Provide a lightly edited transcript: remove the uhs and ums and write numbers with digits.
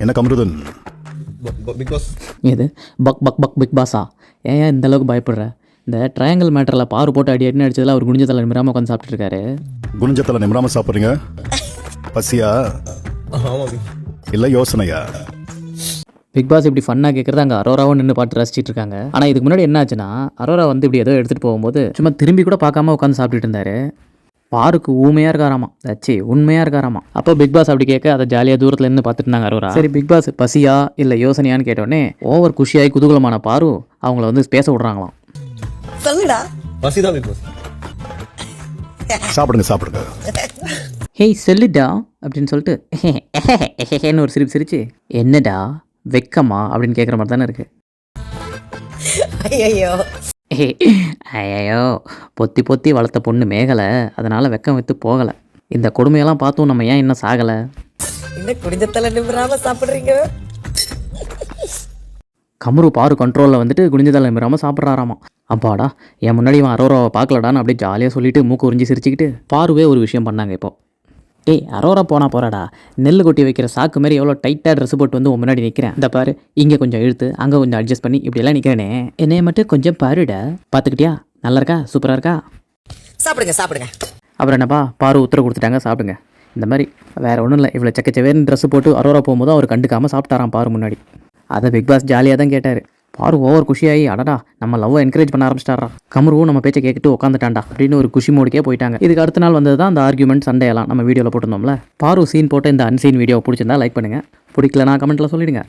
என்ன Kamarudhan? Big pass இது buck buck buck big பாஸா? ஏன் இந்த அளவுக்கு பயப்படுற? இந்த ட்ரையாங்கிள் மேட்டரில் பாரு போட்டு அடி அடினு அடிச்சதில் அவர் குனிஞ்ச தலை நிமிராமல் உட்காந்து சாப்பிட்டு இருக்காரு. குனிஞ்சத்தில் நிமிராம சாப்பிட்றீங்க? பசியா ஆமாம். இல்லை யோசனையா? பிக் பாஸ் இப்படி ஃபன்னாக கேட்குறது அங்கே அரோராவும் நின்று பார்த்து ரசிச்சிட்டு இருக்காங்க. ஆனால் இதுக்கு முன்னாடி என்ன ஆச்சுன்னா, அரோரா வந்து இப்படி ஏதோ எடுத்துகிட்டு போகும்போது சும்மா திரும்பி கூட பார்க்காம உட்காந்து சாப்பிட்டுட்டு இருந்தாரு. பாருக்கு ஊமையாக இருக்காராமா, அச்சி உண்மையாக இருக்காராமா. அப்போ பிக் பாஸ் அப்படி கேட்க அதை ஜாலியாக தூரத்தில் இருந்து பார்த்துட்டு இருந்தாங்க அரோரா. சரி, பிக் பாஸ் பசியா இல்லை யோசனையான்னு கேட்டோடனே ஓவர் குஷியாகி குதூகலமான பாரு அவங்கள வந்து பேச விட்றாங்களாம். சொல்லுடா. பசிதான் பிக் பாஸ். சாப்பிடுங்க சாப்பிடுங்க. ஹேய் சொல்லுடா அப்படின்னு சொல்லிட்டு ஒரு சிரிப்பு சிரிச்சு, என்னடா வெக்கமா அப்படின்னு கேட்குற மாதிரி தானே இருக்கு. ஐயோ ஐயோ பொத்தி பொத்தி வளர்த்த பொண்ணு மேகலை, அதனால் வெக்கம் வித்து போகலை. இந்த கொடுமையெல்லாம் பார்த்தும் நம்ம ஏன் இன்னும் சாகலை? இந்த குடிஞ்சத்தல நிமிராம சாப்பிடுறீங்க. கமரு பாரு கண்ட்ரோலில் வந்துட்டு குனிஞ்சதலை நிமிராமல் சாப்பிட்றாராமா. அப்பாடா, என் முன்னாடி இவன் அரோராவை பார்க்கலடான்னு அப்படியே ஜாலியாக சொல்லிட்டு மூக்கு உறிஞ்சி சிரிச்சுக்கிட்டு பாருவே ஒரு விஷயம் பண்ணாங்க. இப்போ ஏய் அரோரா போனா போறாடா, நெல் கொட்டி வைக்கிற சாக்கு மாதிரி எவ்வளோ டைட்டாக ட்ரெஸ் போட்டு வந்து உன் முன்னாடி நிற்கிறேன். இந்த பாரு, இங்கே கொஞ்சம் இழுத்து அங்கே கொஞ்சம் அட்ஜஸ்ட் பண்ணி இப்படியெல்லாம் நிற்கிறேனே, என்னைய மட்டும் கொஞ்சம் பாருடா, பார்த்துக்கிட்டியா? நல்லா இருக்கா? சூப்பராக இருக்கா? சாப்பிடுங்க சாப்பிடுங்க. அப்புறம் என்னப்பா பாரு உத்தரவு கொடுத்துட்டாங்க சாப்பிடுங்க. இந்த மாதிரி வேறு ஒன்றும் இல்லை, இவ்வளோ செக்கச்சவேர்னு ட்ரெஸ் போட்டு அரோரா போகும்போது அவர் கண்டுக்காமல் சாப்பிட்டாராம் பாரு முன்னாடி. அதை பிக் பாஸ் ஜாலியாக தான் கேட்டார். பாரு ஓவர் குஷியாகி, அடடா நம்ம லவ்வை என்கரேஜ் பண்ண ஆரம்பிச்சிட்டாரா, கமருவும் நம்ம பேச்சை கேட்டுட்டு உட்காந்துட்டான்டா அப்படின்னு ஒரு குஷி மோடுக்கே போயிட்டாங்க. இதுக்கு அடுத்த நாள் வந்தது தான் அந்த ஆர்கியூமெண்ட் சண்டையெல்லாம் நம்ம வீடியோவில் போட்டிருந்தோம்ல. பாரு சீன் போட்ட இந்த அன்சீன் வீடியோ பிடிச்சிருந்தா லைக் பண்ணுங்கள், பிடிக்கலனா கமெண்ட்டில் சொல்லிடுங்க.